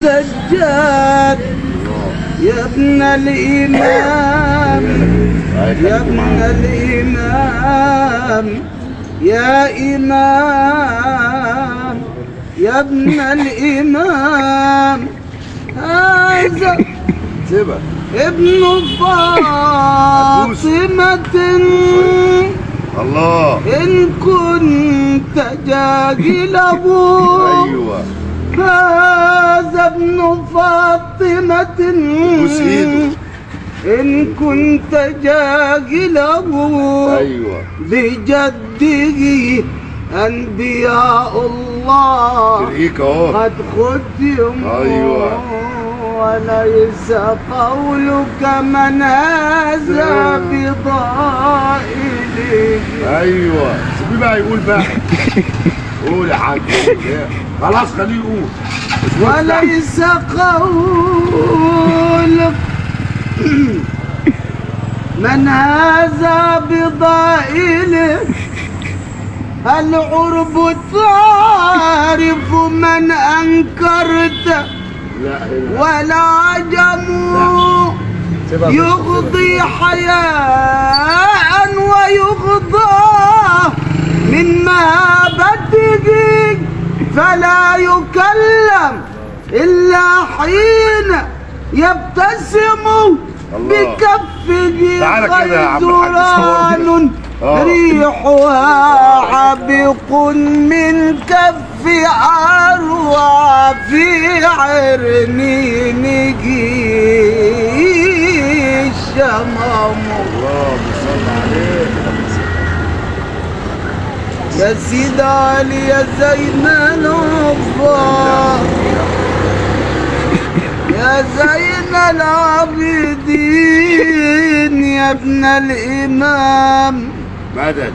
سجاد يا ابن الإمام، يا ابن الإمام، يا إمام، يا ابن الإمام، هذا ابن فاطمة. الله إن كنت جاهل أبوه ايوه هذا ابن فاطمة. إن كنت جاهله ايوه بجده أنبياء الله ترقيك اهو قد ختموا. ايوه وليس قولك من هذا بضائله. ايوه سيبيه بقى يقول بقى. قول يا حاج خلاص خليه يقول. وليس قولك من هذا بضائله. العرب تعرف من أنكرت ولا عجم يغضي حياء ويغضى من مهابته فلا يكلم إلا حين يبتسم بكفه غيزران ريحها عبق من كف أروى في عرنينه الشمام. اللهم صل عليه يا سيد علي يا زين العباد يا زين العابدين يا ابن الإمام. مدد.